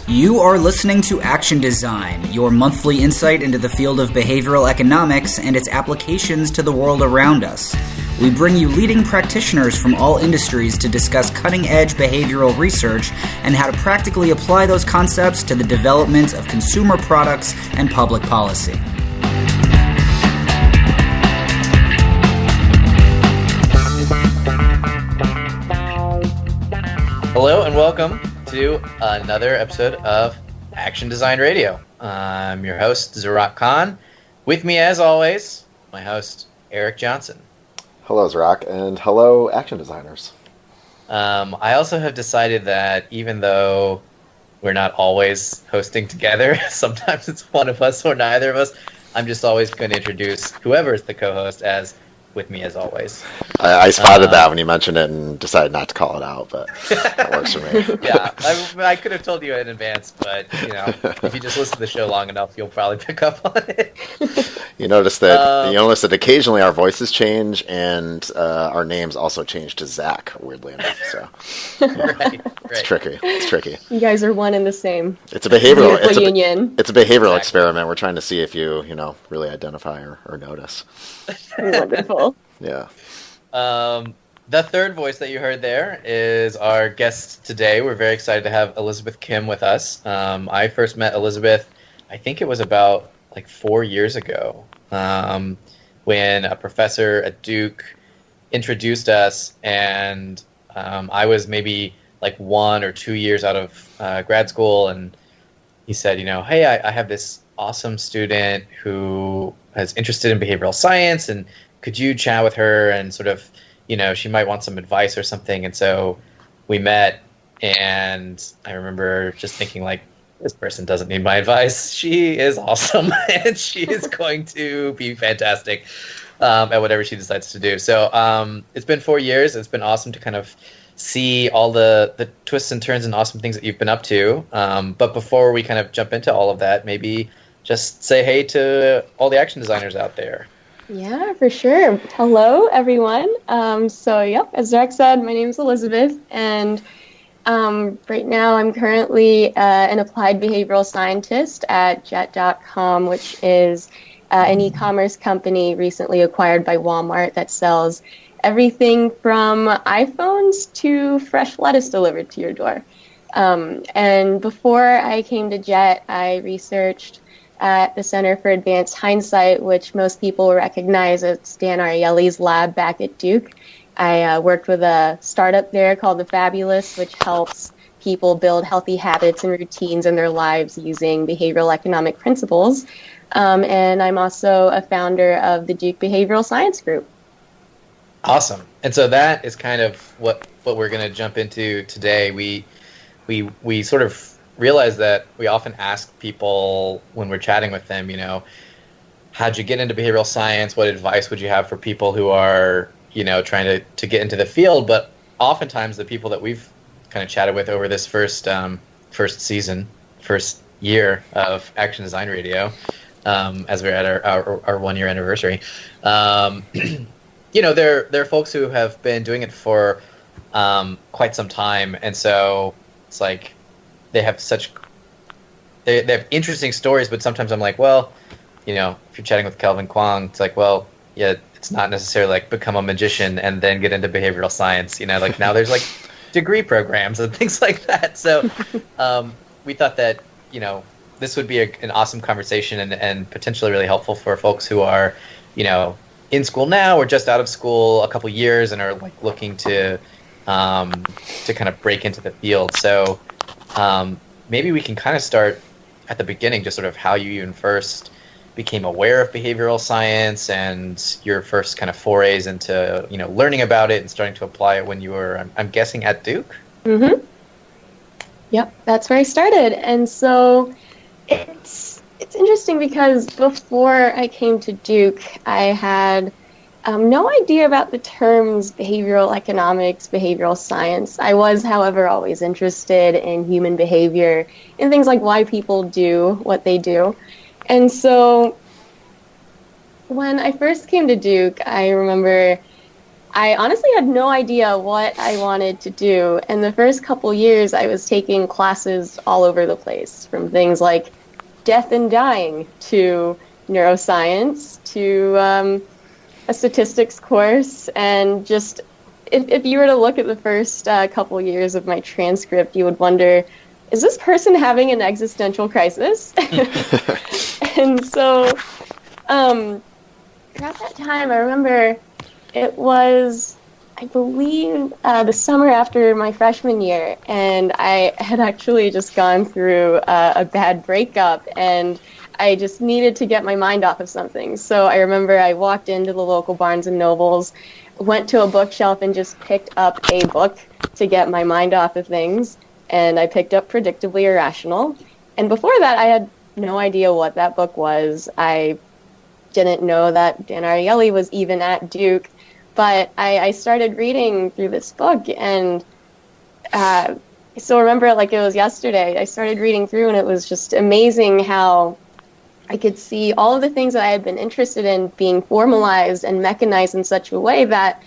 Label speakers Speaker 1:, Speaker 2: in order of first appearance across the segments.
Speaker 1: You are listening to Action Design, your monthly insight into the field of behavioral economics and its applications to the world around us. We bring you leading practitioners from all industries to discuss cutting-edge behavioral research and how to practically apply those concepts to the development of consumer products and public policy.
Speaker 2: Hello and welcome to another episode of Action Design Radio. I'm your host, Zarak Khan. With me, as always, my host, Erik Johnson.
Speaker 3: Hello, Zarak, and hello, action designers.
Speaker 2: I also have decided that even though we're not always hosting together, sometimes it's one of us or neither of us, I'm just always going to introduce whoever is the co-host as with me as always.
Speaker 3: I spotted that when you mentioned it and decided not to call it out, but that works for me.
Speaker 2: Yeah, I could have told you in advance, but if you just listen to the show long enough, you'll probably pick up on it.
Speaker 3: You notice that occasionally our voices change and our names also change to Zach, weirdly enough. So
Speaker 2: right.
Speaker 3: It's tricky.
Speaker 4: You guys are one and the same.
Speaker 3: It's a behavioral
Speaker 4: union.
Speaker 3: It's a behavioral experiment. We're trying to see if you really identify or notice.
Speaker 4: Wonderful.
Speaker 3: Yeah.
Speaker 2: The third voice that you heard there is our guest today. We're very excited to have Elizabeth Kim with us. I first met Elizabeth, I think it was about 4 years ago, when a professor at Duke introduced us, and I was maybe 1 or 2 years out of grad school, and he said, hey, I have this awesome student who is interested in behavioral science, and could you chat with her and sort of, she might want some advice or something. And so we met, and I remember just thinking this person doesn't need my advice. She is awesome, and she is going to be fantastic at whatever she decides to do. So it's been 4 years. It's been awesome to kind of see all the twists and turns and awesome things that you've been up to. But before we kind of jump into all of that, maybe just say hey to all the action designers out there.
Speaker 4: Yeah, for sure. Hello, everyone. As Zarak said, my name is Elizabeth, and right now I'm currently an applied behavioral scientist at Jet.com, which is an e-commerce company recently acquired by Walmart that sells everything from iPhones to fresh lettuce delivered to your door. And before I came to Jet, I researched at the Center for Advanced Hindsight, which most people recognize as Dan Ariely's lab back at Duke. I worked with a startup there called The Fabulous, which helps people build healthy habits and routines in their lives using behavioral economic principles. And I'm also a founder of the Duke Behavioral Science Group.
Speaker 2: Awesome. And so that is kind of what we're going to jump into today. We sort of realize that we often ask people when we're chatting with them, how'd you get into behavioral science? What advice would you have for people who are, trying to get into the field? But oftentimes the people that we've kind of chatted with over this first year of Action Design Radio, as we're at our 1 year anniversary, they're folks who have been doing it for quite some time, and so it's they have they have interesting stories, but sometimes I'm if you're chatting with Kelvin Kwong, it's it's not necessarily become a magician and then get into behavioral science, now there's degree programs and things like that. So we thought that, this would be an awesome conversation and potentially really helpful for folks who are, in school now or just out of school a couple years and are looking to kind of break into the field. So maybe we can kind of start at the beginning, just sort of how you even first became aware of behavioral science and your first kind of forays into, learning about it and starting to apply it when you were, I'm guessing, at Duke?
Speaker 4: Mm-hmm. Yep, that's where I started. And so it's interesting because before I came to Duke, I had no idea about the terms behavioral economics, behavioral science. I was, however, always interested in human behavior and things like why people do what they do. And so when I first came to Duke, I remember I honestly had no idea what I wanted to do. And the first couple years, I was taking classes all over the place, from things like death and dying to neuroscience to a statistics course. And just if you were to look at the first couple years of my transcript, you would wonder, is this person having an existential crisis? And so around that time, I remember it was, I believe, the summer after my freshman year, and I had actually just gone through a bad breakup, and I just needed to get my mind off of something. So I remember I walked into the local Barnes and Nobles, went to a bookshelf, and just picked up a book to get my mind off of things, and I picked up Predictably Irrational. And before that, I had no idea what that book was. I didn't know that Dan Ariely was even at Duke. But I started reading through this book, and I still remember it like it was yesterday. I started reading through, and it was just amazing how I could see all of the things that I had been interested in being formalized and mechanized in such a way that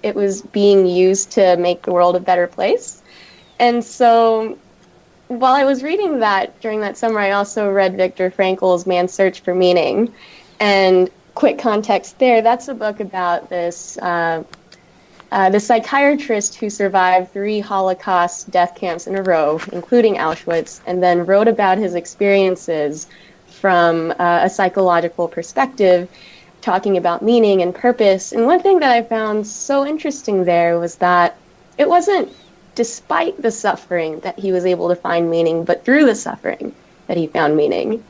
Speaker 4: it was being used to make the world a better place. And so while I was reading that during that summer, I also read Viktor Frankl's Man's Search for Meaning. And quick context there, that's a book about this the psychiatrist who survived 3 Holocaust death camps in a row, including Auschwitz, and then wrote about his experiences from a psychological perspective, talking about meaning and purpose. And one thing that I found so interesting there was that it wasn't despite the suffering that he was able to find meaning, but through the suffering that he found meaning.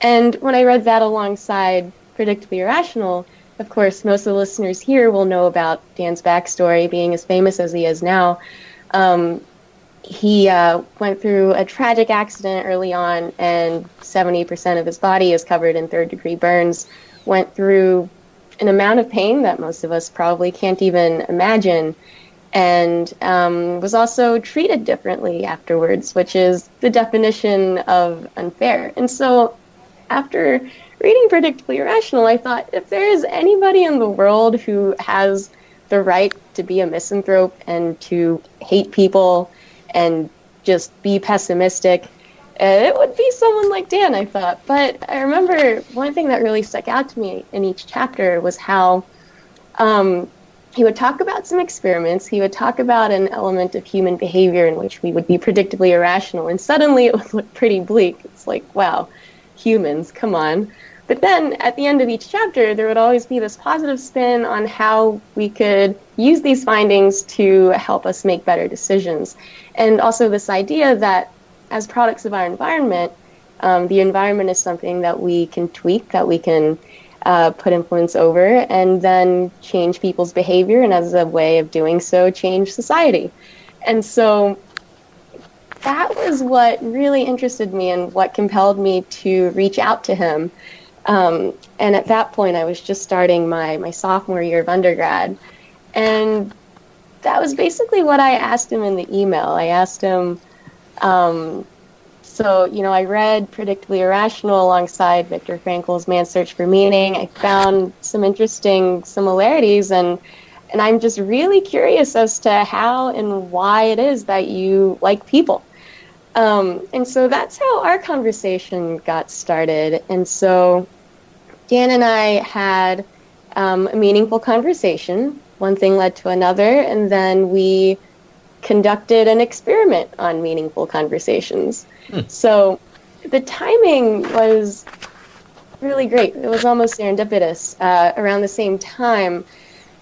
Speaker 4: And when I read that alongside Predictably Irrational, of course, most of the listeners here will know about Dan's backstory, being as famous as he is now. He went through a tragic accident early on, and 70% of his body is covered in third-degree burns, went through an amount of pain that most of us probably can't even imagine, and was also treated differently afterwards, which is the definition of unfair. And so after reading Predictably Irrational, I thought, if there is anybody in the world who has the right to be a misanthrope and to hate people and just be pessimistic, it would be someone like Dan, I thought. But I remember one thing that really stuck out to me in each chapter was how he would talk about some experiments. He would talk about an element of human behavior in which we would be predictably irrational, and suddenly it would look pretty bleak. It's like, wow, humans, come on. But then at the end of each chapter, there would always be this positive spin on how we could use these findings to help us make better decisions. And also this idea that as products of our environment, the environment is something that we can tweak, that we can put influence over, and then change people's behavior, and as a way of doing so, change society. And so that was what really interested me and what compelled me to reach out to him. And at that point, I was just starting my sophomore year of undergrad. And that was basically what I asked him in the email. I asked him, I read Predictably Irrational alongside Viktor Frankl's Man's Search for Meaning. I found some interesting similarities, and I'm just really curious as to how and why it is that you like people. And so that's how our conversation got started. And so Dan and I had a meaningful conversation. One thing led to another, and then we conducted an experiment on meaningful conversations. So the timing was really great. It was almost serendipitous. Around the same time,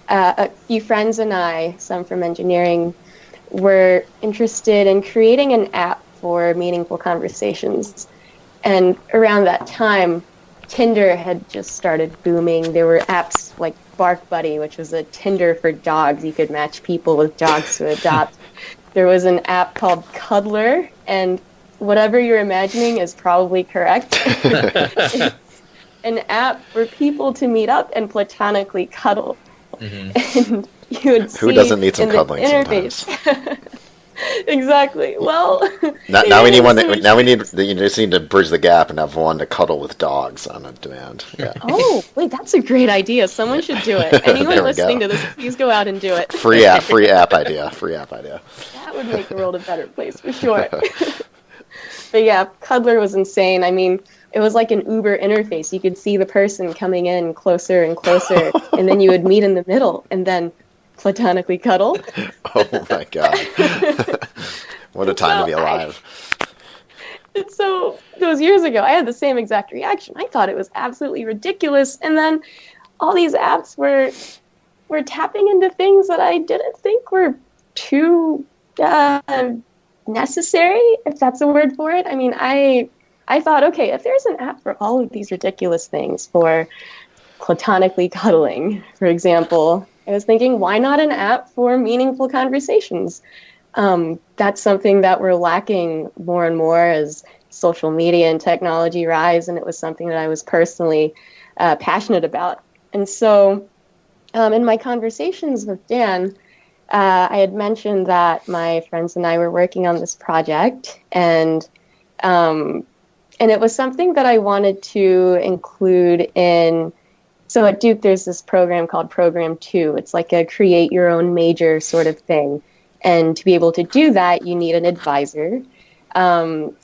Speaker 4: a few friends and I, some from engineering, were interested in creating an app for meaningful conversations. And around that time, Tinder had just started booming. There were apps like Bark Buddy, which was a Tinder for dogs. You could match people with dogs to adopt. There was an app called Cuddler, and whatever you're imagining is probably correct. It's an app for people to meet up and platonically cuddle. Mm-hmm. And you would see
Speaker 3: who doesn't need some
Speaker 4: in
Speaker 3: cuddling
Speaker 4: the interface. Exactly. Well,
Speaker 3: Now we need one. Now we need. You just need to bridge the gap and have one to cuddle with dogs on a demand. Yeah.
Speaker 4: Oh, wait, that's a great idea. Someone should do it. Anyone
Speaker 3: There we
Speaker 4: listening
Speaker 3: go.
Speaker 4: to this, please go out and do it.
Speaker 3: Free app idea. Free app idea.
Speaker 4: That would make the world a better place for sure. But yeah, Cuddler was insane. I mean, it was like an Uber interface. You could see the person coming in closer and closer, and then you would meet in the middle, and then platonically cuddle.
Speaker 3: Oh my god! What a time to be alive.
Speaker 4: So those years ago, I had the same exact reaction. I thought it was absolutely ridiculous, and then all these apps were tapping into things that I didn't think were too necessary, if that's a word for it. I mean, I thought, okay, if there's an app for all of these ridiculous things, for platonically cuddling, for example, I was thinking, why not an app for meaningful conversations? That's something that we're lacking more and more as social media and technology rise, and it was something that I was personally passionate about. And so in my conversations with Dan, I had mentioned that my friends and I were working on this project, and it was something that I wanted to include in. So at Duke, there's this program called Program 2. It's like a create your own major sort of thing. And to be able to do that, you need an advisor. And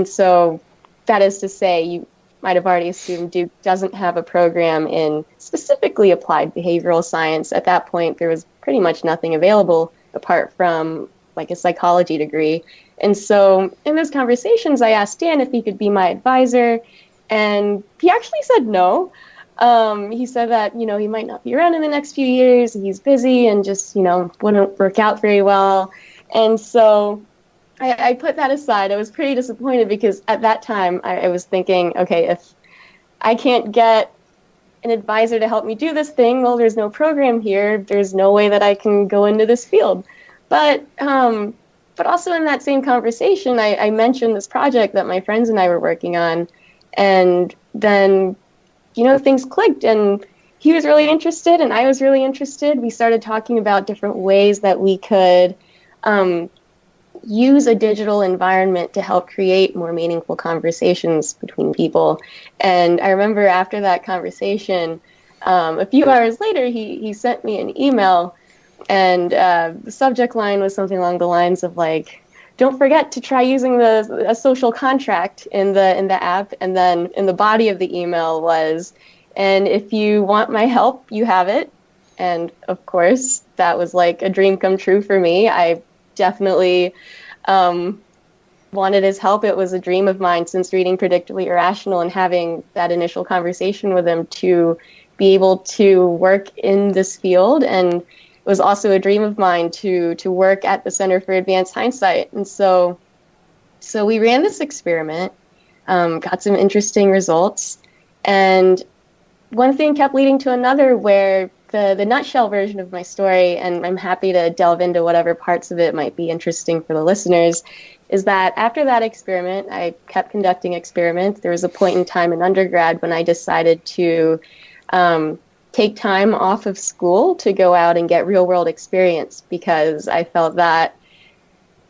Speaker 4: so that is to say, you might have already assumed Duke doesn't have a program in specifically applied behavioral science. At that point, there was pretty much nothing available apart from like a psychology degree. And so in those conversations, I asked Dan if he could be my advisor, and he actually said no. He said that, he might not be around in the next few years. He's busy and just, wouldn't work out very well. And so I put that aside. I was pretty disappointed because at that time I was thinking, okay, if I can't get an advisor to help me do this thing, well, there's no program here. There's no way that I can go into this field. But also in that same conversation, I mentioned this project that my friends and I were working on. And then things clicked, and he was really interested and I was really interested. We started talking about different ways that we could use a digital environment to help create more meaningful conversations between people. And I remember after that conversation, a few hours later, he sent me an email, and the subject line was something along the lines of like, don't forget to try using a social contract in the app. And then in the body of the email was, and if you want my help, you have it. And of course, that was like a dream come true for me. I definitely wanted his help. It was a dream of mine since reading Predictably Irrational and having that initial conversation with him to be able to work in this field. And it was also a dream of mine to work at the Center for Advanced Hindsight. And so we ran this experiment, got some interesting results, and one thing kept leading to another where the nutshell version of my story, and I'm happy to delve into whatever parts of it might be interesting for the listeners, is that after that experiment, I kept conducting experiments. There was a point in time in undergrad when I decided to take time off of school to go out and get real-world experience, because I felt that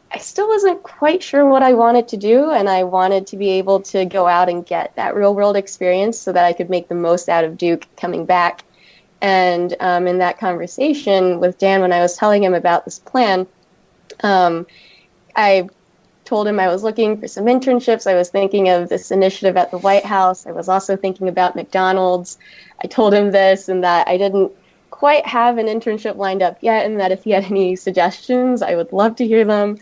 Speaker 4: I still wasn't quite sure what I wanted to do, and I wanted to be able to go out and get that real-world experience so that I could make the most out of Duke coming back. And in that conversation with Dan, when I was telling him about this plan, I told him I was looking for some internships. I was thinking of this initiative at the White House. I was also thinking about McDonald's. I told him this and that I didn't quite have an internship lined up yet, and that if he had any suggestions, I would love to hear them.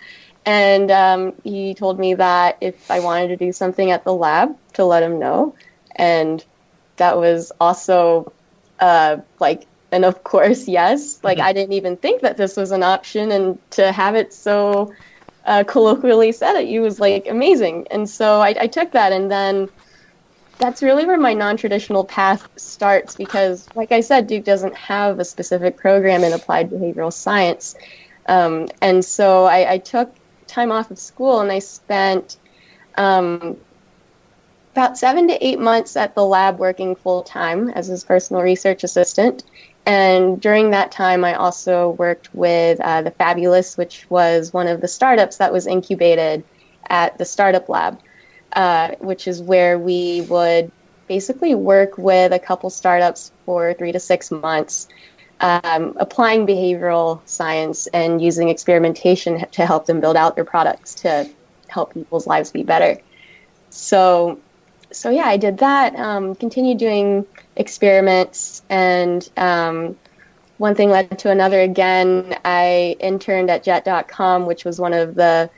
Speaker 4: And he told me that if I wanted to do something at the lab, to let him know. And that was also and of course, yes. Like, I didn't even think that this was an option, and to have it so colloquially said at you was like amazing. And so I took that, and then that's really where my non-traditional path starts, because like I said, Duke doesn't have a specific program in applied behavioral science. And so I took time off of school, and I spent about 7 to 8 months at the lab working full-time as his personal research assistant. And during that time, I also worked with the Fabulous, which was one of the startups that was incubated at the startup lab, which is where we would basically work with a couple startups for 3 to 6 months, applying behavioral science and using experimentation to help them build out their products to help people's lives be better. So yeah, I did that, continued doing experiments, and one thing led to another again. I interned at Jet.com, which was one of the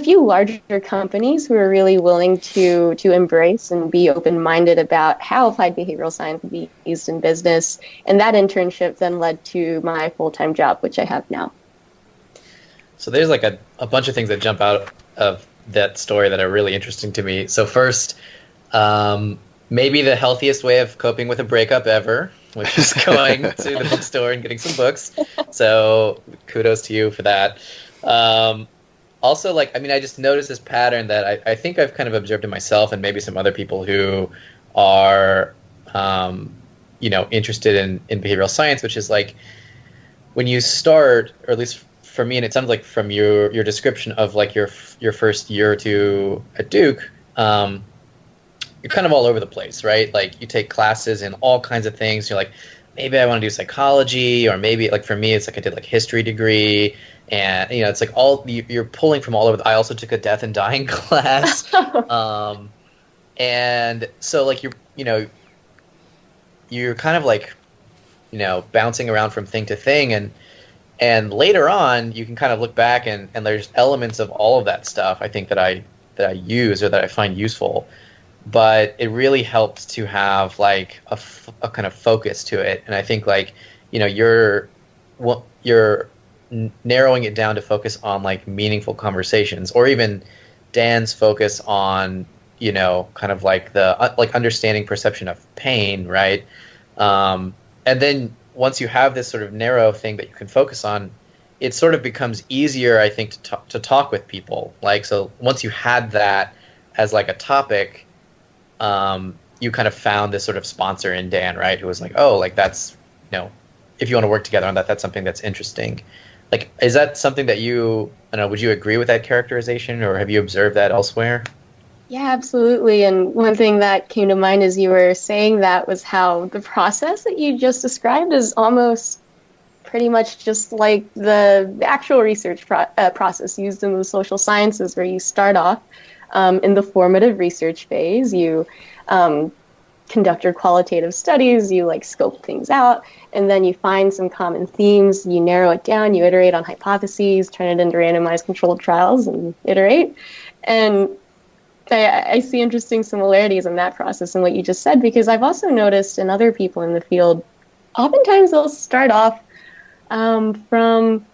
Speaker 4: few larger companies who were really willing to embrace and be open-minded about how applied behavioral science could be used in business. And that internship then led to my full-time job, which I have now.
Speaker 2: So there's like a bunch of things that jump out of that story that are really interesting to me. So first, maybe the healthiest way of coping with a breakup ever, which is going to the bookstore and getting some books. So kudos to you for that. Also, I just noticed this pattern that I think I've kind of observed in myself and maybe some other people who are, interested in behavioral science, which is like when you start, or at least for me, and it sounds like from your description of like your first year or two at Duke, you're kind of all over the place, right? Like you take classes in all kinds of things. You're like, maybe I want to do psychology, or maybe like for me, it's like I did like history degree, and it's like you're pulling from all over. I also took a death and dying class, and so like you're kind of like bouncing around from thing to thing, and later on you can kind of look back and there's elements of all of that stuff I think that I use or that I find useful. But it really helps to have like a kind of focus to it, and I think like you're narrowing it down to focus on like meaningful conversations, or even Dan's focus on kind of like the like understanding perception of pain, right? And then once you have this sort of narrow thing that you can focus on, it sort of becomes easier, I think, to talk with people. Like, so once you had that as like a topic, you kind of found this sort of sponsor in Dan, right? Who was like, oh, like that's, if you want to work together on that, that's something that's interesting. Like, is that something that would you agree with that characterization, or have you observed that elsewhere?
Speaker 4: Yeah, absolutely. And one thing that came to mind as you were saying that was how the process that you just described is almost pretty much just like the actual research process used in the social sciences, where you start off in the formative research phase. You conduct your qualitative studies, you like scope things out, and then you find some common themes, you narrow it down, you iterate on hypotheses, turn it into randomized controlled trials, and iterate. And I see interesting similarities in that process and what you just said, because I've also noticed in other people in the field, oftentimes they'll start off from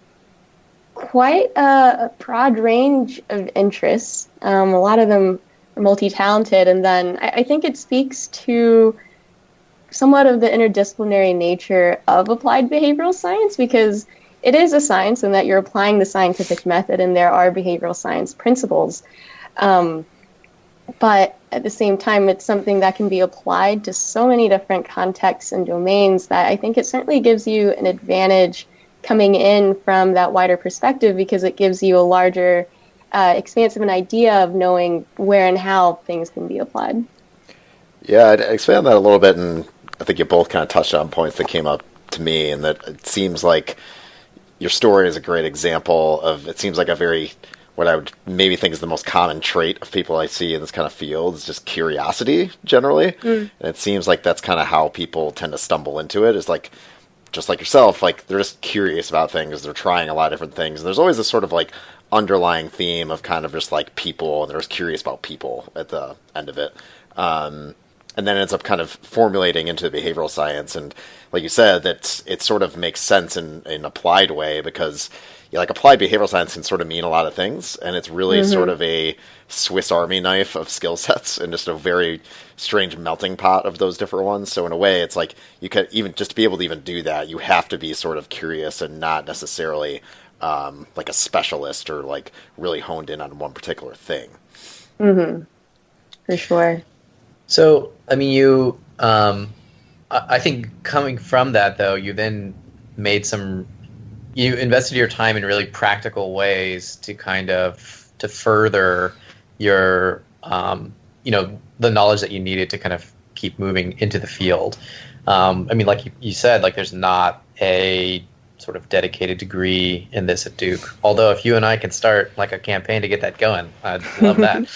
Speaker 4: quite a broad range of interests. A lot of them are multi-talented, and then I think it speaks to somewhat of the interdisciplinary nature of applied behavioral science, because it is a science in that you're applying the scientific method and there are behavioral science principles. But at the same time, it's something that can be applied to so many different contexts and domains that I think it certainly gives you an advantage coming in from that wider perspective, because it gives you a larger, expansive an idea of knowing where and how things can be applied.
Speaker 3: Yeah, I'd expand that a little bit, and I think you both kind of touched on points that came up to me, and that it seems like your story is a great example of, it seems like a very, what I would maybe think is the most common trait of people I see in this kind of field is just curiosity, generally. And it seems like that's kind of how people tend to stumble into it, is like, just like yourself, like they're just curious about things, they're trying a lot of different things. And there's always this sort of like underlying theme of kind of just like people, and they're just curious about people at the end of it. And then it ends up kind of formulating into behavioral science. And like you said, that it sort of makes sense in an applied way, because like applied behavioral science can sort of mean a lot of things, and it's really sort of a Swiss Army knife of skill sets and just a very strange melting pot of those different ones. So in a way, it's like you could even just to be able to even do that, you have to be sort of curious and not necessarily like a specialist or like really honed in on one particular thing.
Speaker 4: For sure.
Speaker 2: So, I mean, I think coming from that, though, you then you invested your time in really practical ways to to further your, the knowledge that you needed to kind of keep moving into the field. I mean, like you said, like there's not a sort of dedicated degree in this at Duke. Although if you and I can start like a campaign to get that going, I'd love that.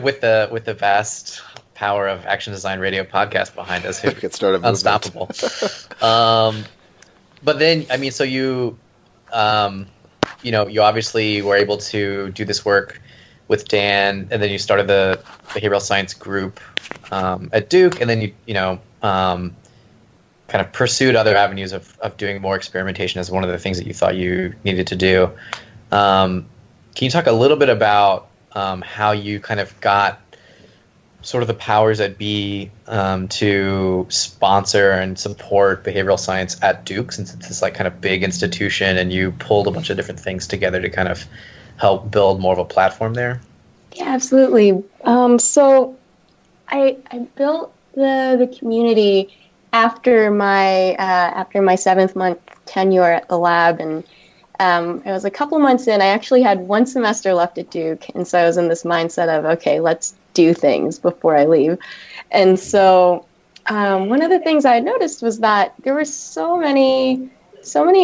Speaker 2: With the vast power of Action Design Radio podcast behind us,
Speaker 3: we could start a movement.
Speaker 2: Unstoppable. But then, I mean, so you obviously were able to do this work with Dan, and then you started the behavioral science group at Duke, and then you kind of pursued other avenues of doing more experimentation as one of the things that you thought you needed to do. Can you talk a little bit about how you kind of got sort of the powers that be to sponsor and support behavioral science at Duke, since it's this like kind of big institution and you pulled a bunch of different things together to kind of help build more of a platform there?
Speaker 4: Yeah, absolutely. So I built the community after my 7th-month tenure at the lab, and it was a couple months in. I actually had 1 semester left at Duke, and so I was in this mindset of, okay, let's do things before I leave. And so one of the things I had noticed was that there were so many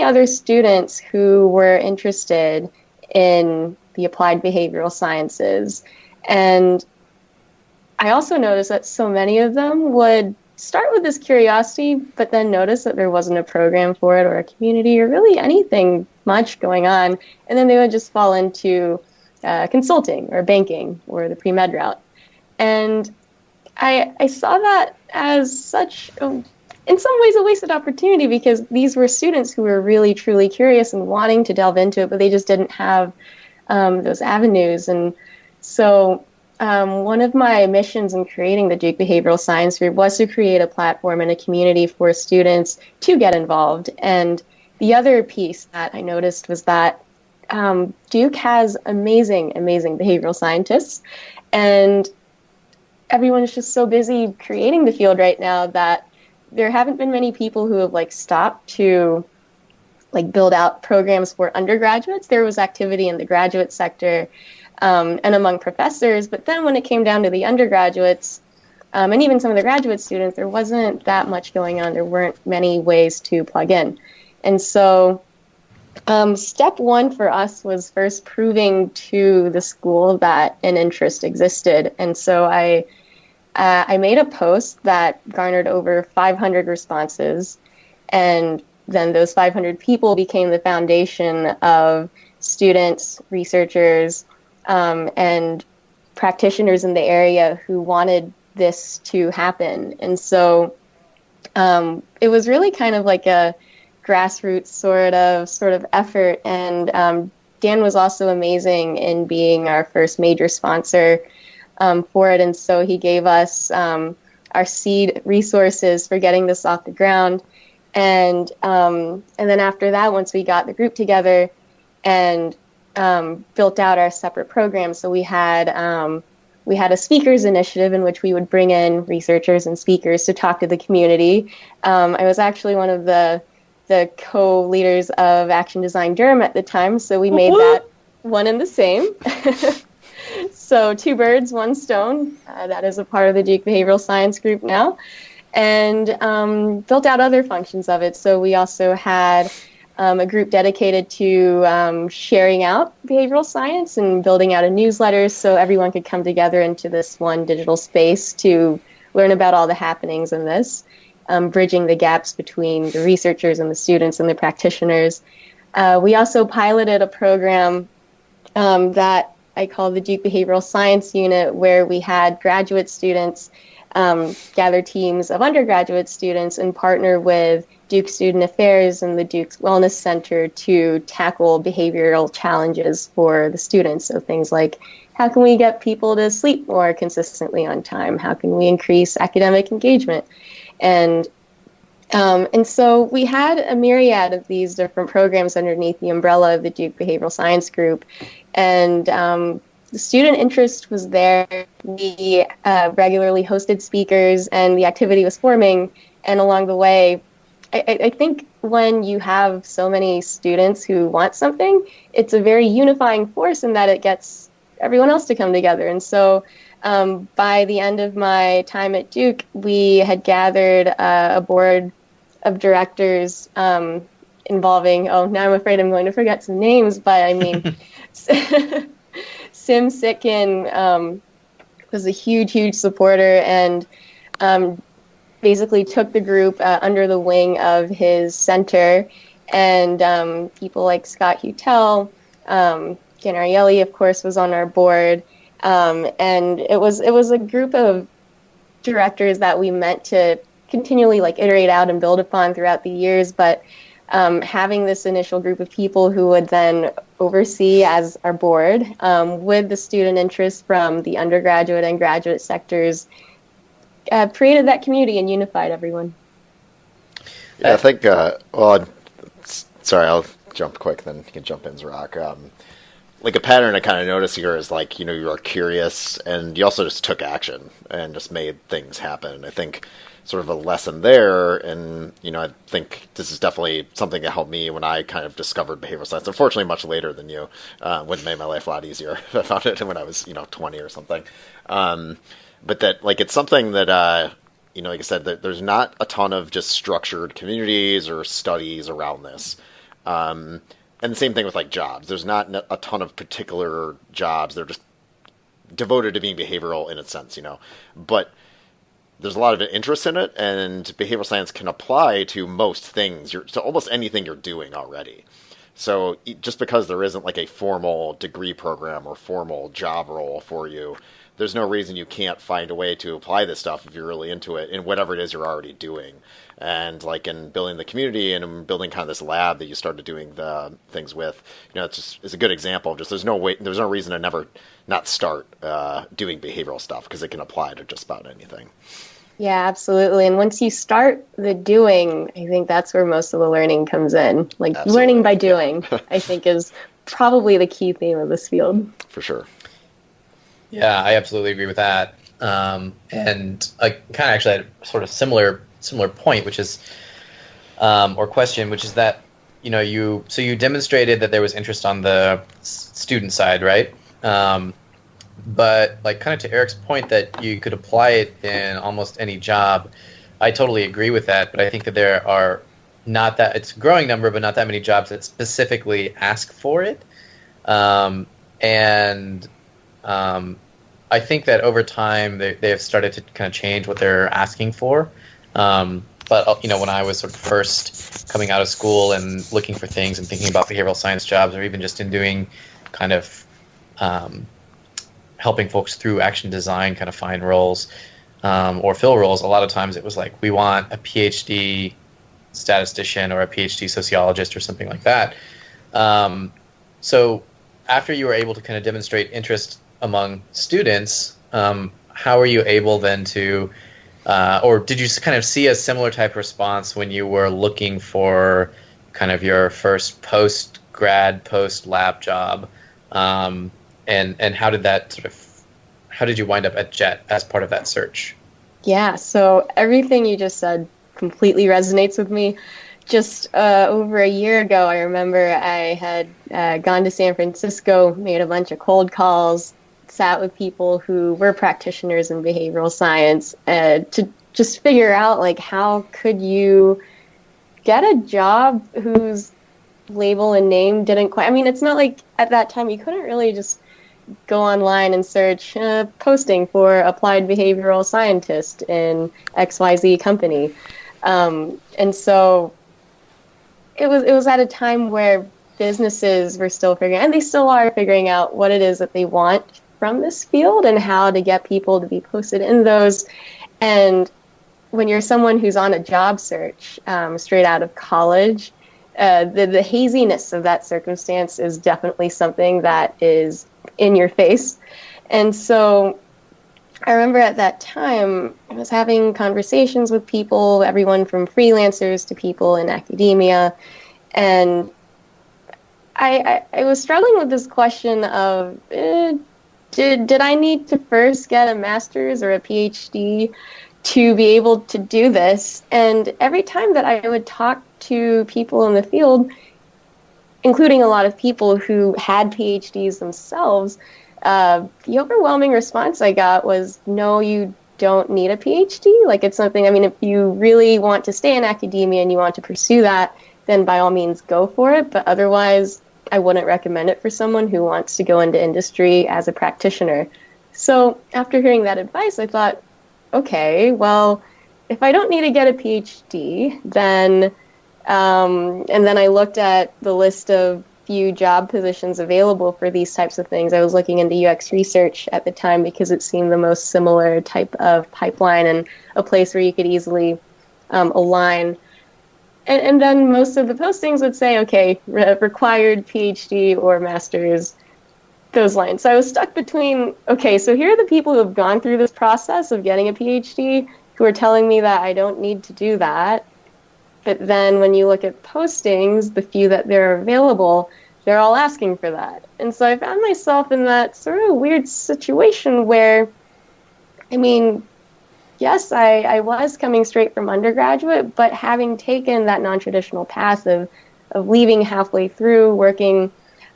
Speaker 4: other students who were interested in the applied behavioral sciences, and I also noticed that so many of them would start with this curiosity, but then notice that there wasn't a program for it or a community or really anything much going on. And then they would just fall into consulting or banking or the pre-med route. And I saw that as such, in some ways, a wasted opportunity, because these were students who were really, truly curious and wanting to delve into it, but they just didn't have those avenues. And so one of my missions in creating the Duke Behavioral Science Group was to create a platform and a community for students to get involved. And the other piece that I noticed was that Duke has amazing behavioral scientists, and everyone's just so busy creating the field right now that there haven't been many people who have stopped to build out programs for undergraduates. There was activity in the graduate sector and among professors, but then when it came down to the undergraduates and even some of the graduate students, there wasn't that much going on. There weren't many ways to plug in. And so step one for us was first proving to the school that an interest existed. And so I made a post that garnered over 500 responses, and then those 500 people became the foundation of students, researchers, and practitioners in the area who wanted this to happen. And so it was really kind of like a grassroots sort of effort. And Dan was also amazing in being our first major sponsor for it. And so he gave us our seed resources for getting this off the ground. And then after that, once we got the group together and built out our separate programs, so we had a speakers initiative in which we would bring in researchers and speakers to talk to the community. I was actually one of the co-leaders of Action Design Durham at the time, so we made that one and the same. So 2 birds, 1 stone. That is a part of the Duke Behavioral Science Group now, and built out other functions of it. So we also had a group dedicated to sharing out behavioral science and building out a newsletter so everyone could come together into this one digital space to learn about all the happenings in this, bridging the gaps between the researchers and the students and the practitioners. We also piloted a program that I call the Duke Behavioral Science Unit, where we had graduate students gather teams of undergraduate students and partner with Duke Student Affairs and the Duke's Wellness Center to tackle behavioral challenges for the students. So things like, how can we get people to sleep more consistently on time? How can we increase academic engagement? And so we had a myriad of these different programs underneath the umbrella of the Duke Behavioral Science Group. And the student interest was there. We regularly hosted speakers, and the activity was forming. And along the way, I think when you have so many students who want something, it's a very unifying force in that it gets everyone else to come together. And so by the end of my time at Duke, we had gathered a board of directors involving, now I'm afraid I'm going to forget some names, but I mean, Sim Sitkin was a huge supporter, and basically took the group under the wing of his center, and people like Scott Hutel, Dan Ariely, of course, was on our board, and it was a group of directors that we meant to continually iterate out and build upon throughout the years, but having this initial group of people who would then oversee as our board with the student interest from the undergraduate and graduate sectors created that community and unified everyone.
Speaker 3: Yeah, I think, sorry, I'll jump quick, then you can jump in, Zarak. A pattern I kind of notice here is you are curious, and you also just took action and just made things happen. I think sort of a lesson there, and I think this is definitely something that helped me when I kind of discovered behavioral science. Unfortunately, much later than you, would have made my life a lot easier. I found it when I was 20 or something. But that it's something that like I said, that there's not a ton of just structured communities or studies around this. And the same thing with jobs. There's not a ton of particular jobs. They're just devoted to being behavioral in a sense, But there's a lot of interest in it, and behavioral science can apply to most things, to almost anything you're doing already. So just because there isn't a formal degree program or formal job role for you, there's no reason you can't find a way to apply this stuff if you're really into it in whatever it is you're already doing. And in building the community and in building kind of this lab that you started doing the things with, it's a good example of just there's no reason to never not start doing behavioral stuff, because it can apply to just about anything.
Speaker 4: Yeah, absolutely. And once you start the doing, I think that's where most of the learning comes in. Absolutely. Learning by doing, I think, is probably the key theme of this field.
Speaker 3: For sure.
Speaker 2: Yeah, I absolutely agree with that. And I kind of actually had a sort of similar point, which is, or question, which is that, you demonstrated that there was interest on the student side, right? But kind of to Erik's point that you could apply it in almost any job, I totally agree with that. But I think that there are it's a growing number, but not that many jobs that specifically ask for it. I think that over time they have started to kind of change what they're asking for. But when I was sort of first coming out of school and looking for things and thinking about behavioral science jobs, or even just in doing kind of helping folks through action design kind of find roles or fill roles, a lot of times it was we want a PhD statistician or a PhD sociologist or something like that. So after you were able to kind of demonstrate interest among students, how were you able then to, or did you kind of see a similar type of response when you were looking for kind of your first post-grad, post-lab job? And how did you wind up at JET as part of that search?
Speaker 4: Yeah, so everything you just said completely resonates with me. Just over a year ago, I remember I had gone to San Francisco, made a bunch of cold calls, sat with people who were practitioners in behavioral science to just figure out how could you get a job whose label and name didn't quite, it's not at that time you couldn't really just go online and search posting for applied behavioral scientist in XYZ company. And so it was at a time where businesses were still figuring, and they still are figuring out what it is that they want from this field and how to get people to be posted in those. And when you're someone who's on a job search straight out of college, the haziness of that circumstance is definitely something that is in your face. And so I remember at that time, I was having conversations with people, everyone from freelancers to people in academia, and I was struggling with this question of, did I need to first get a master's or a PhD to be able to do this? And every time that I would talk to people in the field, including a lot of people who had PhDs themselves, the overwhelming response I got was, no, you don't need a PhD. Like, it's something, I mean, if you really want to stay in academia and you want to pursue that, then by all means go for it. But otherwise, I wouldn't recommend it for someone who wants to go into industry as a practitioner. So after hearing that advice, I thought, okay, well, if I don't need to get a PhD, then, and then I looked at the list of few job positions available for these types of things. I was looking into UX research at the time because it seemed the most similar type of pipeline and a place where you could easily align. And then most of the postings would say, okay, required PhD or master's, those lines. So I was stuck between, okay, so here are the people who have gone through this process of getting a PhD who are telling me that I don't need to do that. But then when you look at postings, the few that they're available, they're all asking for that. And so I found myself in that sort of weird situation where, I mean, yes, I was coming straight from undergraduate, but having taken that non-traditional path of leaving halfway through, working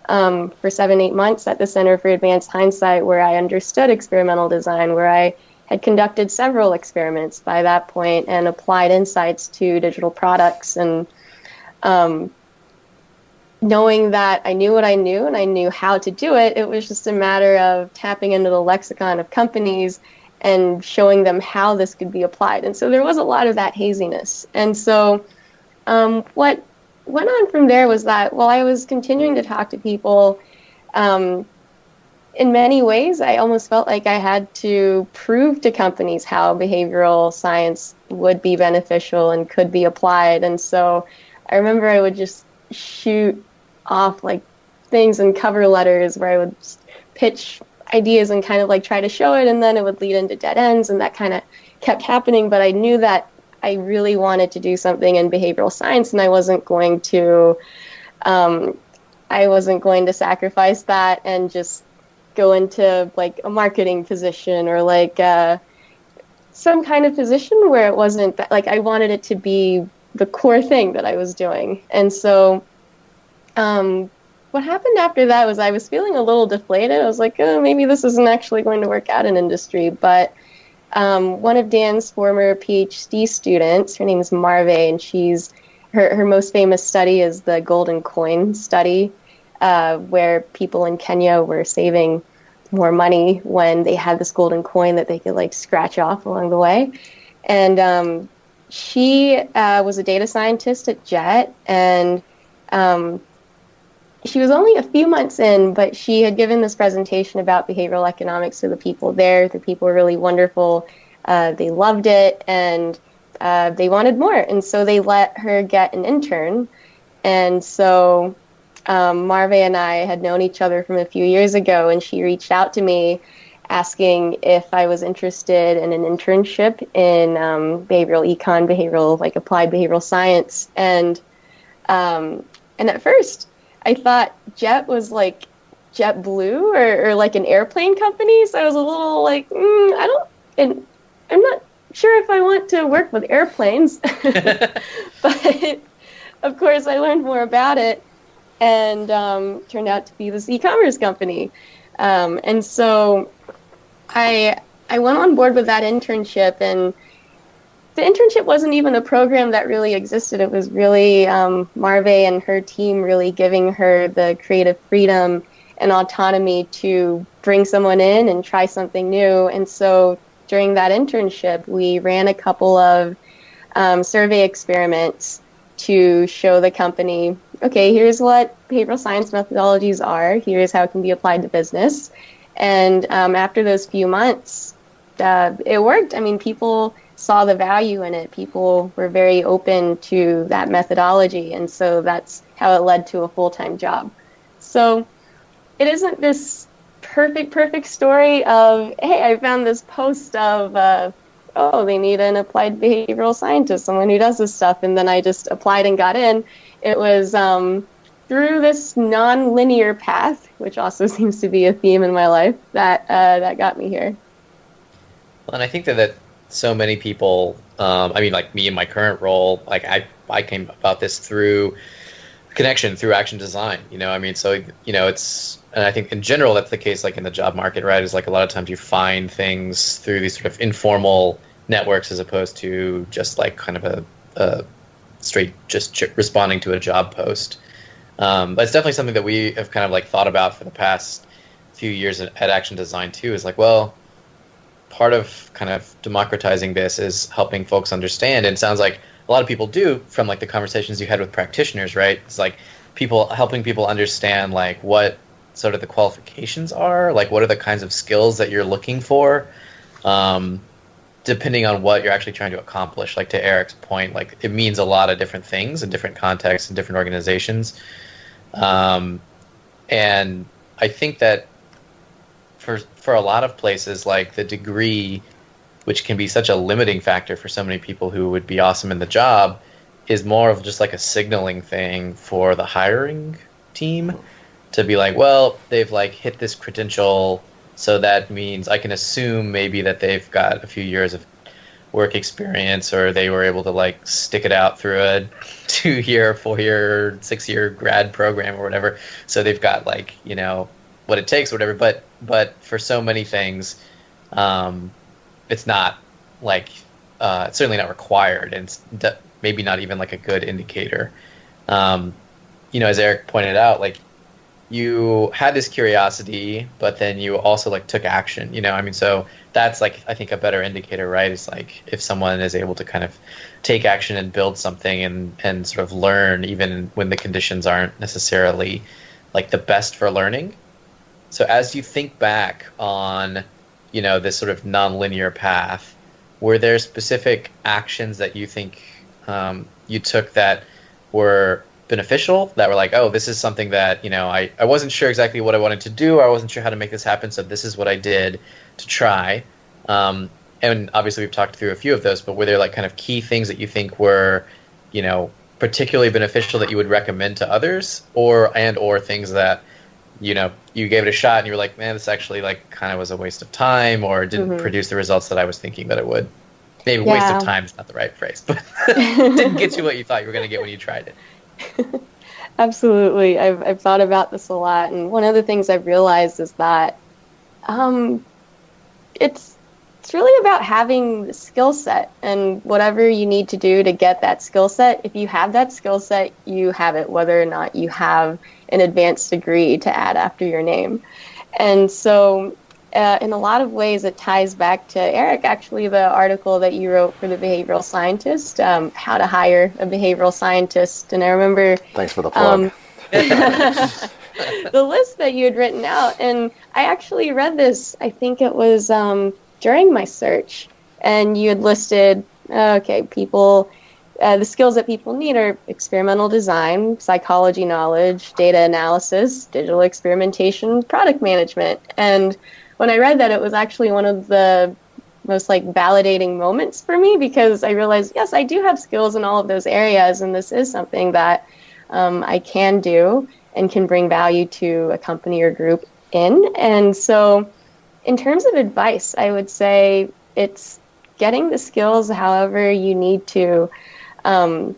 Speaker 4: for 7-8 months at the Center for Advanced Hindsight, where I understood experimental design, where I had conducted several experiments by that point and applied insights to digital products. And knowing that I knew what I knew and I knew how to do it, it was just a matter of tapping into the lexicon of companies and showing them how this could be applied. And so there was a lot of that haziness. And so what went on from there was that while I was continuing to talk to people, in many ways, I almost felt like I had to prove to companies how behavioral science would be beneficial and could be applied. And so I remember I would just shoot off like things in cover letters where I would pitch ideas and kind of like try to show it, and then it would lead into dead ends, and that kind of kept happening. But I knew that I really wanted to do something in behavioral science, and I wasn't going to sacrifice that and just go into like a marketing position or like some kind of position where it wasn't that, like, I wanted it to be the core thing that I was doing. And so what happened after that was I was feeling a little deflated. I was like, oh, maybe this isn't actually going to work out in industry. But one of Dan's former PhD students, her name is Marve, and her most famous study is the golden coin study, where people in Kenya were saving more money when they had this golden coin that they could like scratch off along the way. And she was a data scientist at JET, and she was only a few months in, but she had given this presentation about behavioral economics to the people there. The people were really wonderful. They loved it, and they wanted more. And so they let her get an intern. And so Marve and I had known each other from a few years ago, and she reached out to me asking if I was interested in an internship in behavioral econ, behavioral, like applied behavioral science. And at first I thought JET was like JetBlue or like an airplane company. So I was a little like, I'm not sure if I want to work with airplanes. But of course I learned more about it, and turned out to be this e-commerce company. And so I went on board with that internship, and the internship wasn't even a program that really existed. It was really Marve and her team really giving her the creative freedom and autonomy to bring someone in and try something new. And so during that internship, we ran a couple of survey experiments to show the company, okay, here's what behavioral science methodologies are, here's how it can be applied to business. And after those few months, it worked. I mean, people saw the value in it. People were very open to that methodology. And so that's how it led to a full-time job. So it isn't this perfect story of, hey, I found this post of, they need an applied behavioral scientist, someone who does this stuff, and then I just applied and got in. It was through this non-linear path, which also seems to be a theme in my life, that got me here.
Speaker 2: Well, and I think that so many people, I mean, like me in my current role, like I came about this through connection, through action design. I mean, so it's, and I think in general that's the case, like in the job market, right? Is like a lot of times you find things through these sort of informal networks as opposed to just like kind of a straight just responding to a job post. But it's definitely something that we have kind of like thought about for the past few years at Action Design too, is like, well, part of kind of democratizing this is helping folks understand. And it sounds like a lot of people do from like the conversations you had with practitioners, right? It's like helping people understand like what sort of the qualifications are, like what are the kinds of skills that you're looking for, depending on what you're actually trying to accomplish. Like to Erik's point, like it means a lot of different things in different contexts and different organizations. And I think that for a lot of places, like the degree, which can be such a limiting factor for so many people who would be awesome in the job, is more of just like a signaling thing for the hiring team to be like, well, they've like hit this credential, so that means I can assume maybe that they've got a few years of work experience, or they were able to like stick it out through a 2-year, 4-year, 6-year grad program or whatever. So they've got like, what it takes or whatever. But for so many things, it's not like, it's certainly not required, and it's maybe not even like a good indicator. As Erik pointed out, like you had this curiosity, but then you also like took action, I mean, so that's like, I think a better indicator, right? It's like if someone is able to kind of take action and build something and sort of learn even when the conditions aren't necessarily like the best for learning. So as you think back on, this sort of nonlinear path, were there specific actions that you think you took that were beneficial, that were like, oh, this is something that, I wasn't sure exactly what I wanted to do, or I wasn't sure how to make this happen, so this is what I did to try. And obviously we've talked through a few of those, but were there like kind of key things that you think were, particularly beneficial that you would recommend to others, or things that, you gave it a shot and you were like, man, this actually like kind of was a waste of time, or didn't produce the results that I was thinking that it would. Maybe waste of time is not the right phrase, but didn't get you what you thought you were going to get when you tried it.
Speaker 4: Absolutely. I've thought about this a lot, and one of the things I've realized is that it's really about having the skill set, and whatever you need to do to get that skill set. If you have that skill set, you have it, whether or not you have an advanced degree to add after your name. And so in a lot of ways, it ties back to Erik, actually, the article that you wrote for the behavioral scientist, how to hire a behavioral scientist. And I remember...
Speaker 3: Thanks for the plug.
Speaker 4: The list that you had written out. And I actually read this, I think it was during my search. And you had listed, people... the skills that people need are experimental design, psychology knowledge, data analysis, digital experimentation, product management. And when I read that, it was actually one of the most like validating moments for me, because I realized, yes, I do have skills in all of those areas, and this is something that I can do and can bring value to a company or group in. And so in terms of advice, I would say it's getting the skills however you need to. In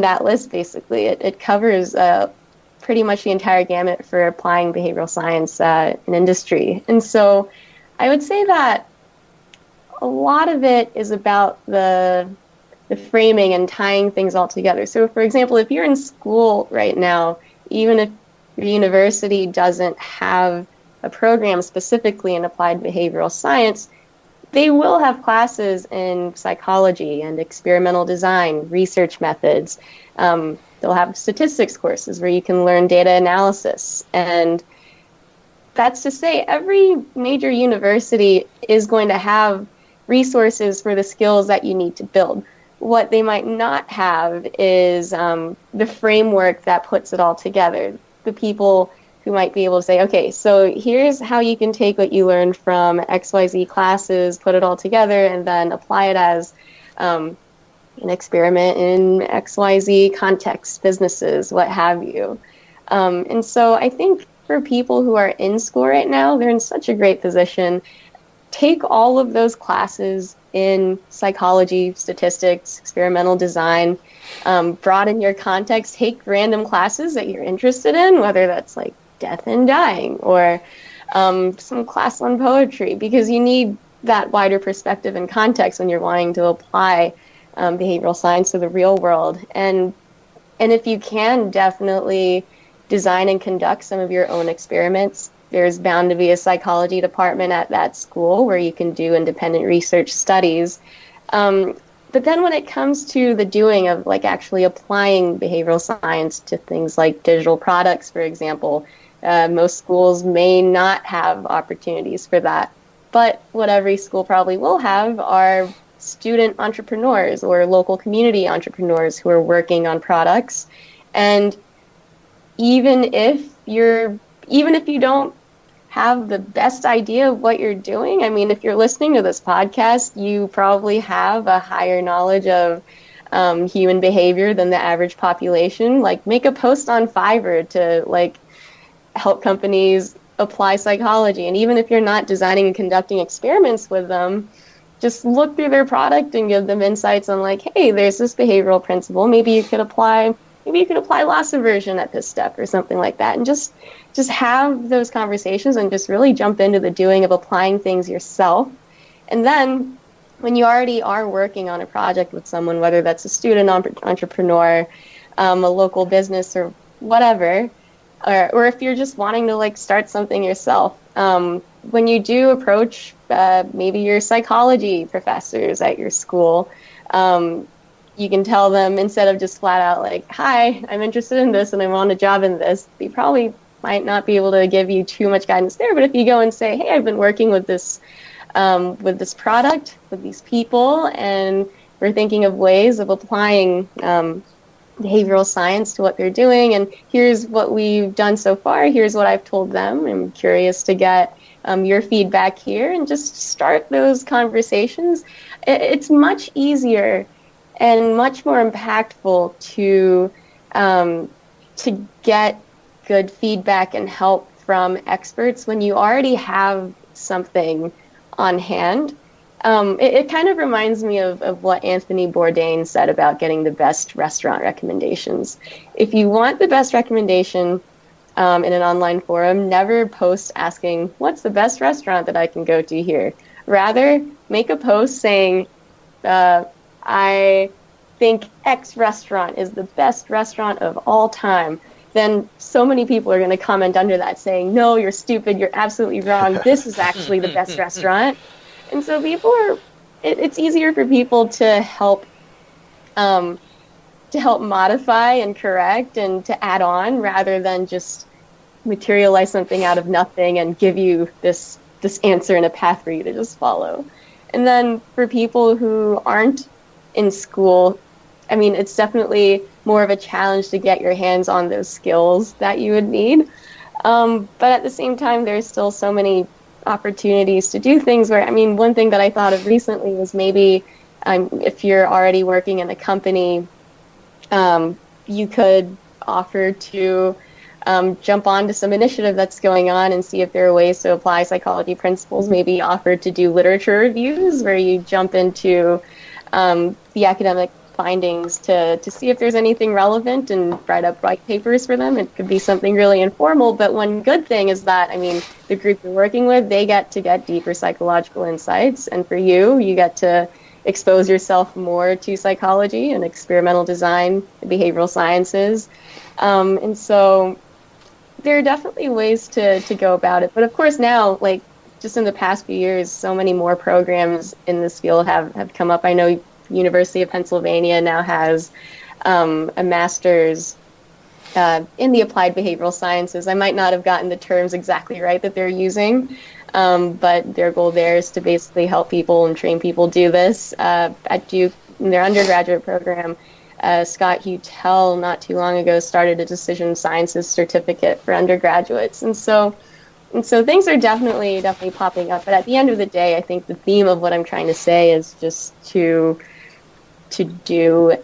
Speaker 4: that list, basically, it covers pretty much the entire gamut for applying behavioral science in industry. And so I would say that a lot of it is about the framing and tying things all together. So, for example, if you're in school right now, even if your university doesn't have a program specifically in applied behavioral science, they will have classes in psychology and experimental design, research methods. They'll have statistics courses where you can learn data analysis. And that's to say, every major university is going to have resources for the skills that you need to build. What they might not have is the framework that puts it all together. The people who might be able to say, okay, so here's how you can take what you learned from XYZ classes, put it all together, and then apply it as, an experiment in XYZ context, businesses, what have you. And so I think for people who are in school right now, they're in such a great position. Take all of those classes in psychology, statistics, experimental design, broaden your context, take random classes that you're interested in, whether that's like death and dying or some class on poetry, because you need that wider perspective and context when you're wanting to apply behavioral science to the real world. And if you can, definitely design and conduct some of your own experiments. There's bound to be a psychology department at that school where you can do independent research studies. But then when it comes to the doing of like actually applying behavioral science to things like digital products, for example, most schools may not have opportunities for that. But what every school probably will have are student entrepreneurs or local community entrepreneurs who are working on products. And even if you don't have the best idea of what you're doing, I mean, if you're listening to this podcast, you probably have a higher knowledge of human behavior than the average population. Like, make a post on Fiverr to like help companies apply psychology. And even if you're not designing and conducting experiments with them, just look through their product and give them insights on like, hey, there's this behavioral principle. Maybe you could apply loss aversion at this step or something like that. And just have those conversations and just really jump into the doing of applying things yourself. And then when you already are working on a project with someone, whether that's a student entrepreneur, a local business or whatever, or if you're just wanting to like start something yourself, when you do approach maybe your psychology professors at your school, you can tell them, instead of just flat out like, hi, I'm interested in this and I want a job in this, they probably might not be able to give you too much guidance there. But if you go and say, hey, I've been working with this product, with these people, and we're thinking of ways of applying behavioral science to what they're doing, and here's what we've done so far, here's what I've told them, I'm curious to get your feedback here, and just start those conversations. It's much easier and much more impactful to get good feedback and help from experts when you already have something on hand. It kind of reminds me of what Anthony Bourdain said about getting the best restaurant recommendations. If you want the best recommendation in an online forum, never post asking, what's the best restaurant that I can go to here? Rather, make a post saying, I think X restaurant is the best restaurant of all time. Then so many people are going to comment under that saying, no, you're stupid, you're absolutely wrong, this is actually the best restaurant. And so it's easier for people to help modify and correct and to add on, rather than just materialize something out of nothing and give you this answer and a path for you to just follow. And then for people who aren't in school, I mean, it's definitely more of a challenge to get your hands on those skills that you would need. But at the same time, there's still so many opportunities to do things where, I mean, one thing that I thought of recently was maybe if you're already working in a company, you could offer to jump onto some initiative that's going on and see if there are ways to apply psychology principles. Maybe offer to do literature reviews where you jump into the academic findings to see if there's anything relevant and write up white papers for them. It could be something really informal, but one good thing is that, I mean, the group you're working with, they get to get deeper psychological insights, and for you get to expose yourself more to psychology and experimental design, behavioral sciences. And so there are definitely ways to go about it. But of course now, like just in the past few years, so many more programs in this field have come up. I know University of Pennsylvania now has a master's in the applied behavioral sciences. I might not have gotten the terms exactly right that they're using, but their goal there is to basically help people and train people do this. At Duke, in their undergraduate program, Scott Hutel not too long ago started a decision sciences certificate for undergraduates. And so things are definitely popping up. But at the end of the day, I think the theme of what I'm trying to say is just to to do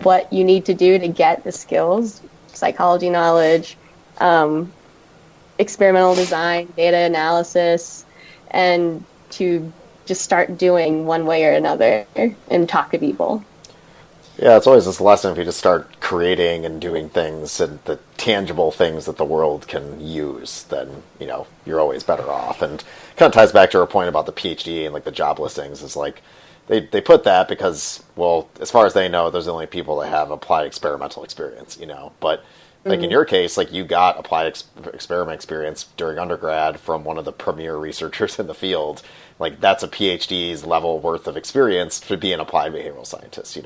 Speaker 4: what you need to do to get the skills, psychology knowledge, experimental design, data analysis, and to just start doing one way or another and talk to people.
Speaker 3: Yeah, it's always this lesson if you just start creating and doing things and the tangible things that the world can use, then, you're always better off. And it kind of ties back to our point about the PhD and like the job listings is like, they put that because, well, as far as they know, those are the only people that have applied experimental experience, but like in your case, like you got applied experiment experience during undergrad from one of the premier researchers in the field. Like that's a PhD's level worth of experience to be an applied behavioral scientist,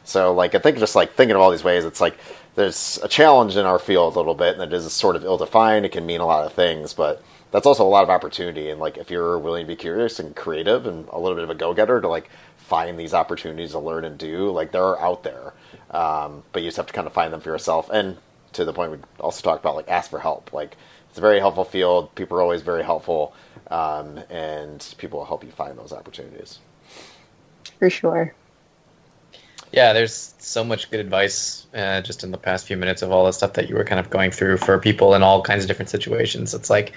Speaker 3: So like I think just like thinking of all these ways, it's like there's a challenge in our field a little bit, and it is sort of ill-defined. It can mean a lot of things, but that's also a lot of opportunity. And like if you're willing to be curious and creative and a little bit of a go-getter to like find these opportunities to learn and do, like they're out there, but you just have to kind of find them for yourself. And to the point we also talked about, like ask for help. Like it's a very helpful field. People are always very helpful, and people will help you find those opportunities.
Speaker 4: For sure.
Speaker 2: Yeah, there's so much good advice just in the past few minutes of all the stuff that you were kind of going through for people in all kinds of different situations. It's like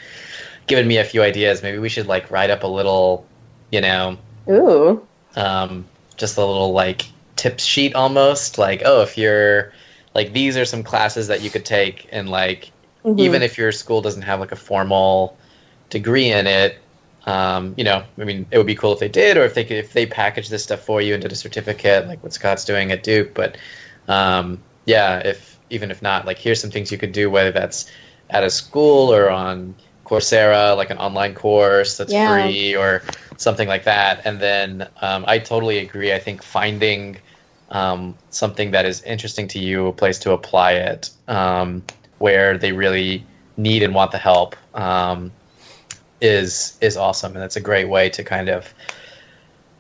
Speaker 2: given me a few ideas. Maybe we should like write up a little,
Speaker 4: Ooh.
Speaker 2: Just a little like tips sheet almost. Like, oh, if you're like these are some classes that you could take, and like even if your school doesn't have like a formal degree in it, I mean, it would be cool if they did, or if they package this stuff for you and did a certificate, like what Scott's doing at Duke. But even if not, like here's some things you could do, whether that's at a school or on Coursera, like an online course that's free or something like that. And then I totally agree. I think finding something that is interesting to you, a place to apply it, where they really need and want the help, is awesome, and that's a great way to kind of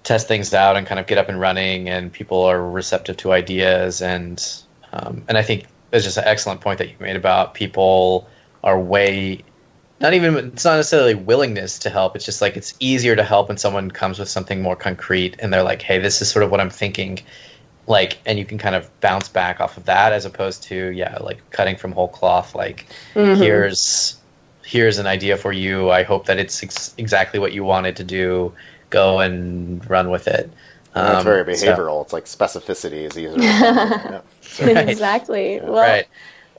Speaker 2: test things out and kind of get up and running, and people are receptive to ideas, and I think there's just an excellent point that you made about people are it's not necessarily willingness to help, it's just like it's easier to help when someone comes with something more concrete and they're like, hey, this is sort of what I'm thinking, like, and you can kind of bounce back off of that, as opposed to like cutting from whole cloth, like here's an idea for you. I hope that it's exactly what you wanted to do. Go and run with it.
Speaker 3: It's very behavioral. It's like specificity is easier. Yeah.
Speaker 4: Right. Exactly. Well, right.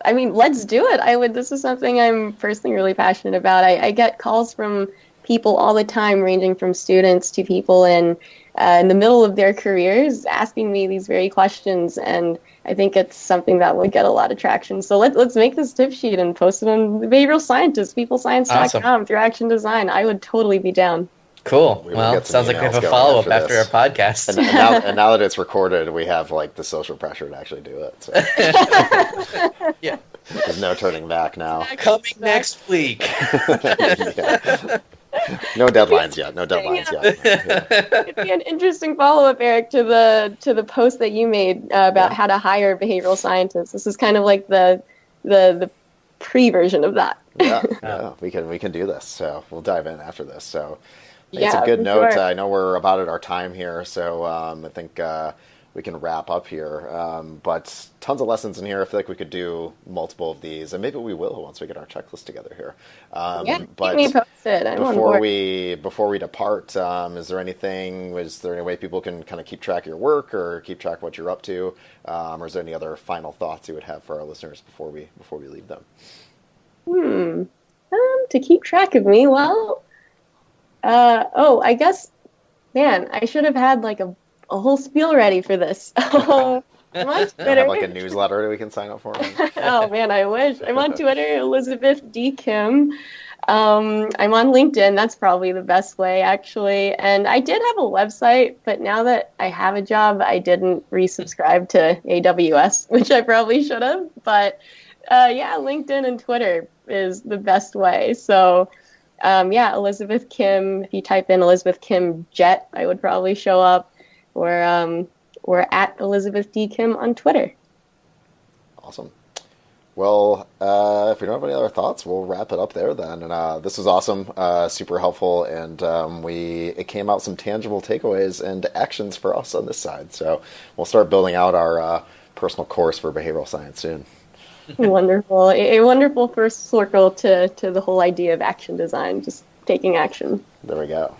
Speaker 4: I mean, let's do it. This is something I'm personally really passionate about. I get calls from people all the time, ranging from students to people in the middle of their careers, asking me these very questions, and I think it's something that would get a lot of traction. So let's make this tip sheet and post it on the Behavioral Scientist, peoplescience.com, through Action Design. I would totally be down.
Speaker 2: Cool. Well, it sounds like we have a follow-up after our podcast.
Speaker 3: And now that it's recorded, we have like the social pressure to actually do it. So.
Speaker 2: Yeah.
Speaker 3: There's no turning back now.
Speaker 2: Coming next week.
Speaker 3: Yeah. No deadlines yet. Yeah.
Speaker 4: It'd be an interesting follow-up, Erik, to the post that you made about how to hire behavioral scientists. This is kind of like the pre-version of that.
Speaker 3: Yeah, we can do this. So we'll dive in after this. So it's a good note. Sure. I know we're about at our time here, so I think we can wrap up here. But tons of lessons in here. I feel like we could do multiple of these, and maybe we will once we get our checklist together here.
Speaker 4: But
Speaker 3: keep
Speaker 4: me posted.
Speaker 3: Before we depart, is there any way people can kind of keep track of your work or keep track of what you're up to? Or is there any other final thoughts you would have for our listeners before we leave them?
Speaker 4: To keep track of me, well, I guess, man, I should have had like a whole spiel ready for this. I'm on Twitter.
Speaker 3: Have like a newsletter that we can sign up for.
Speaker 4: Oh man, I wish. I'm on Twitter, Elizabeth D. Kim. I'm on LinkedIn. That's probably the best way, actually. And I did have a website, but now that I have a job, I didn't resubscribe to AWS, which I probably should have. But LinkedIn and Twitter is the best way. So, Elizabeth Kim. If you type in Elizabeth Kim Jet, I would probably show up. Or at Elizabeth D. Kim on Twitter.
Speaker 3: Awesome. Well, if we don't have any other thoughts, we'll wrap it up there then. And this was awesome, super helpful, and it came out some tangible takeaways and actions for us on this side. So we'll start building out our personal course for behavioral science soon.
Speaker 4: Wonderful. A wonderful first circle to the whole idea of action design, just taking action.
Speaker 3: There we go.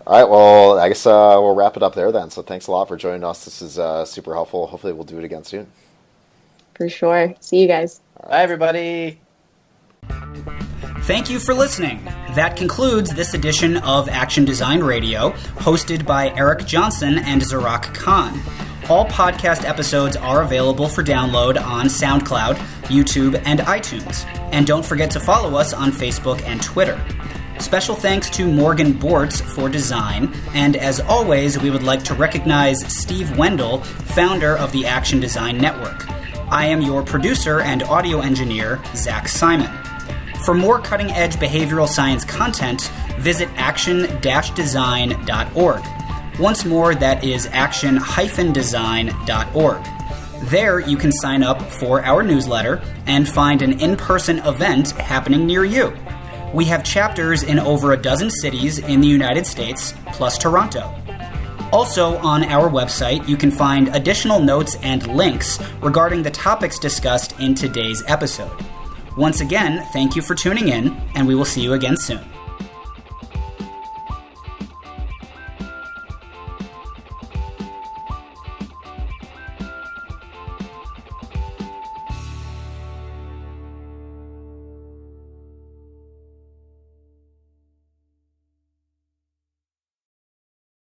Speaker 3: All right, well, I guess we'll wrap it up there then. So thanks a lot for joining us. This is super helpful. Hopefully we'll do it again soon.
Speaker 4: For sure. See you guys.
Speaker 2: Bye, everybody.
Speaker 1: Thank you for listening. That concludes this edition of Action Design Radio, hosted by Erik Johnson and Zarak Khan. All podcast episodes are available for download on SoundCloud, YouTube, and iTunes. And don't forget to follow us on Facebook and Twitter. Special thanks to Morgan Bortz for design, and as always, we would like to recognize Steve Wendell, founder of the Action Design Network. I am your producer and audio engineer, Zach Simon. For more cutting-edge behavioral science content, visit action-design.org. Once more, that is action-design.org. There, you can sign up for our newsletter and find an in-person event happening near you. We have chapters in over a dozen cities in the United States, plus Toronto. Also, on our website, you can find additional notes and links regarding the topics discussed in today's episode. Once again, thank you for tuning in, and we will see you again soon.